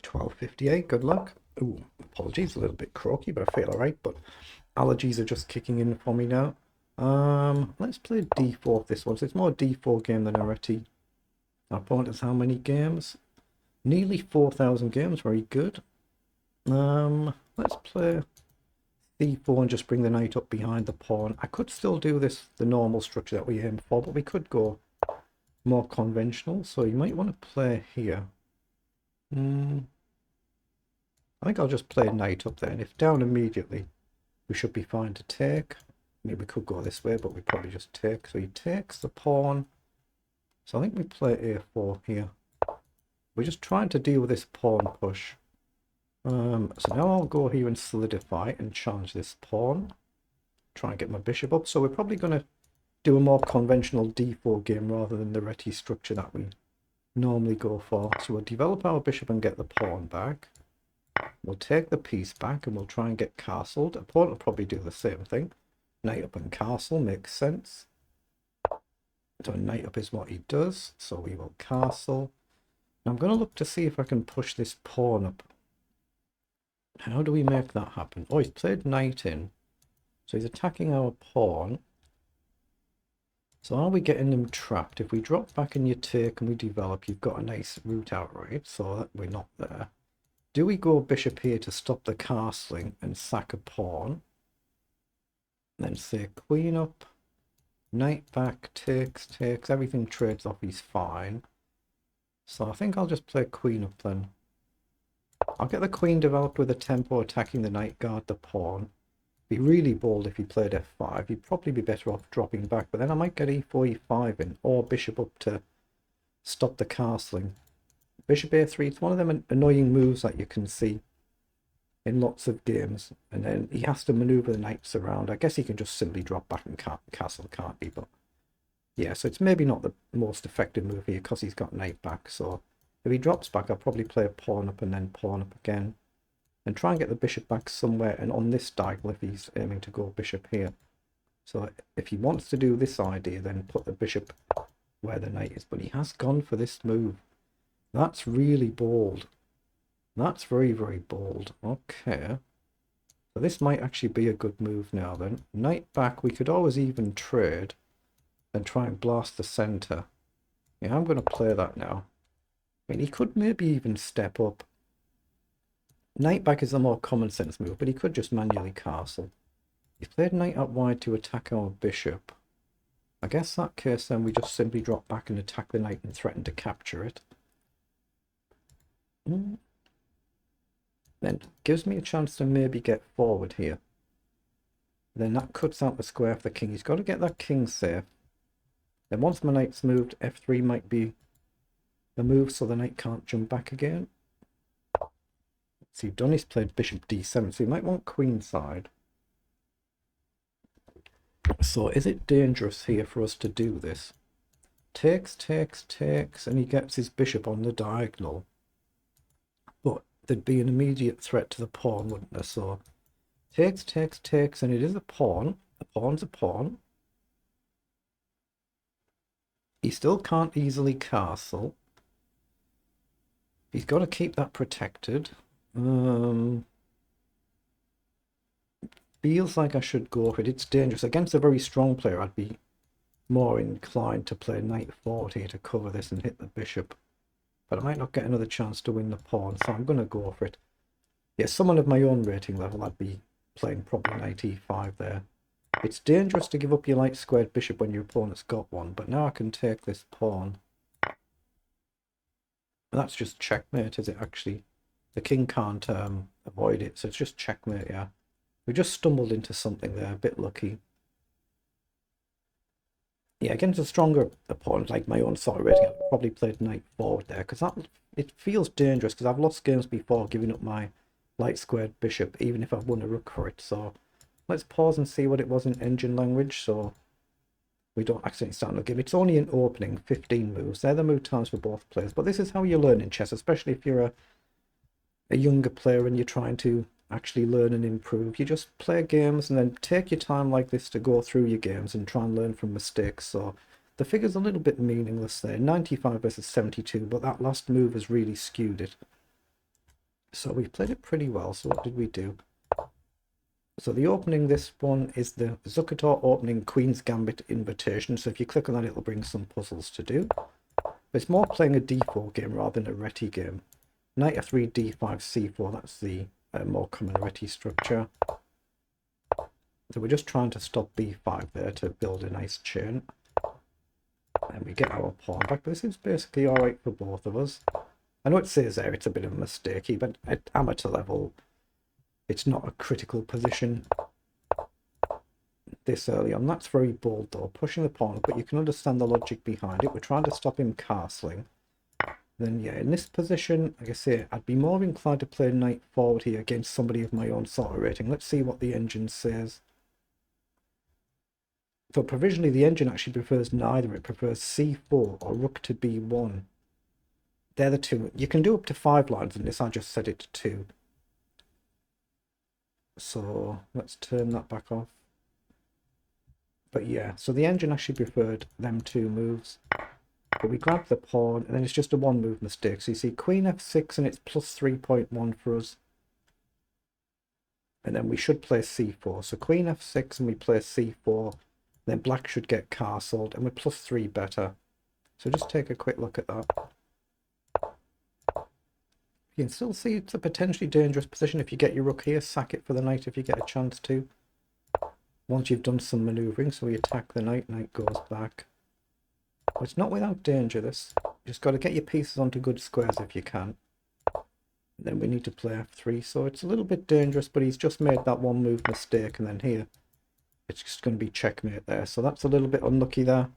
12:58, good luck. Ooh, apologies, a little bit croaky, but I feel alright, but allergies are just kicking in for me now. Let's play d4 this one. So it's more a d4 game than a reti. Our opponent has how many games? Nearly 4,000 games, very good. Let's play c4 and just bring the knight up behind the pawn. I could still do this, the normal structure that we aim for, but we could go more conventional, so you might want to play here. I think I'll just play knight up there, and if down immediately, we should be fine to take. Maybe we could go this way, but we probably just take. So he takes the pawn. So I think we play a4 here. We're just trying to deal with this pawn push. So now I'll go here and solidify and challenge this pawn. Try and get my bishop up. So we're probably going to do a more conventional d4 game rather than the reti structure that we normally go for. So we'll develop our bishop and get the pawn back. We'll take the piece back and we'll try and get castled. Opponent will probably do the same thing. Knight up and castle makes sense. So knight up is what he does. So we will castle. Now I'm going to look to see if I can push this pawn up. How do we make that happen? Oh, he's played knight in. So he's attacking our pawn. So are we getting him trapped? If we drop back and you take and we develop, you've got a nice route out, right? So that we're not there. Do we go bishop here to stop the castling and sack a pawn? Then say queen up, knight back, takes, everything trades off, he's fine. So I think I'll just play queen up then. I'll get the queen developed with a tempo attacking the knight, guard the pawn. Be really bold if he played f5. He'd probably be better off dropping back, but then I might get e4, e5 in, or bishop up to stop the castling. Bishop a3, it's one of them annoying moves that you can see in lots of games, and then he has to maneuver the knights around. I guess he can just simply drop back and castle, can't he? But yeah, so it's maybe not the most effective move here because he's got knight back. So if he drops back, I'll probably play a pawn up and then pawn up again, and try and get the bishop back somewhere, and on this diagonal if he's aiming to go bishop here. So if he wants to do this idea, then put the bishop where the knight is, but he has gone for this move. That's really bold. That's very, very bold. Okay. So this might actually be a good move now then. Knight back, we could always even trade and try and blast the center. Yeah, I'm going to play that now. I mean, he could maybe even step up. Knight back is a more common sense move, but he could just manually castle. He played knight up wide to attack our bishop. I guess that case then we just simply drop back and attack the knight and threaten to capture it. Then gives me a chance to maybe get forward here. Then that cuts out the square for the king. He's got to get that king safe. Then once my knight's moved, f3 might be the move so the knight can't jump back again. So Donny's played bishop d7, so you might want queen side. So is it dangerous here for us to do this? Takes, and he gets his bishop on the diagonal. But there'd be an immediate threat to the pawn, wouldn't there? So takes, and it is a pawn. A pawn's a pawn. He still can't easily castle. He's got to keep that protected. Feels like I should go for it. It's dangerous. Against a very strong player, I'd be more inclined to play knight forward here to cover this and hit the bishop. But I might not get another chance to win the pawn, so I'm going to go for it. Yeah, someone of my own rating level, I'd be playing probably knight e5 there. It's dangerous to give up your light squared bishop when your opponent's got one, but now I can take this pawn. That's just checkmate, is it actually? The king can't avoid it, so it's just checkmate, yeah. We just stumbled into something there, a bit lucky. Yeah, against a stronger opponent like my own sort of rating, I've probably played knight forward there, because it feels dangerous, because I've lost games before giving up my light squared bishop, even if I've won a rook for it. So let's pause and see what it was in engine language, so we don't accidentally start the game. It's only an opening, 15 moves. They're the move times for both players, but this is how you learn in chess, especially if you're a younger player and you're trying to actually learn and improve. You just play games and then take your time like this to go through your games and try and learn from mistakes. So the figure's a little bit meaningless there, 95 versus 72, but that last move has really skewed it. So we played it pretty well. So what did we do? So the opening, this one is the Zucator opening Queen's Gambit invitation. So if you click on that, it'll bring some puzzles to do. But it's more playing a d4 game rather than a reti game. Knight f3, d5, c4, that's the more common reti structure. So we're just trying to stop b5 there to build a nice chain. And we get our pawn back. This is basically alright for both of us. I know it says there it's a bit of a mistake, but at amateur level, it's not a critical position this early on. That's very bold though, pushing the pawn, but you can understand the logic behind it. We're trying to stop him castling. Then yeah, in this position, like I say, I'd be more inclined to play knight forward here against somebody of my own sort of rating. Let's see what the engine says. So provisionally the engine actually prefers neither. It prefers c4 or rook to b1. They're the two. You can do up to 5 lines in this. I just set it to 2. So let's turn that back off. But yeah, so the engine actually preferred them 2 moves. But we grabbed the pawn, and then it's just a 1 move mistake. So you see queen f6, and it's plus 3.1 for us. And then we should play c4. So queen f6, and we play c4. Then black should get castled, and we're plus 3 better. So just take a quick look at that. You can still see it's a potentially dangerous position. If you get your rook here, sack it for the knight if you get a chance to. Once you've done some manoeuvring, so we attack the knight, knight goes back. But it's not without danger, this. You just got to get your pieces onto good squares if you can. And then we need to play f3, so it's a little bit dangerous, but he's just made that 1 move mistake, and then here, it's just going to be checkmate there. So that's a little bit unlucky there.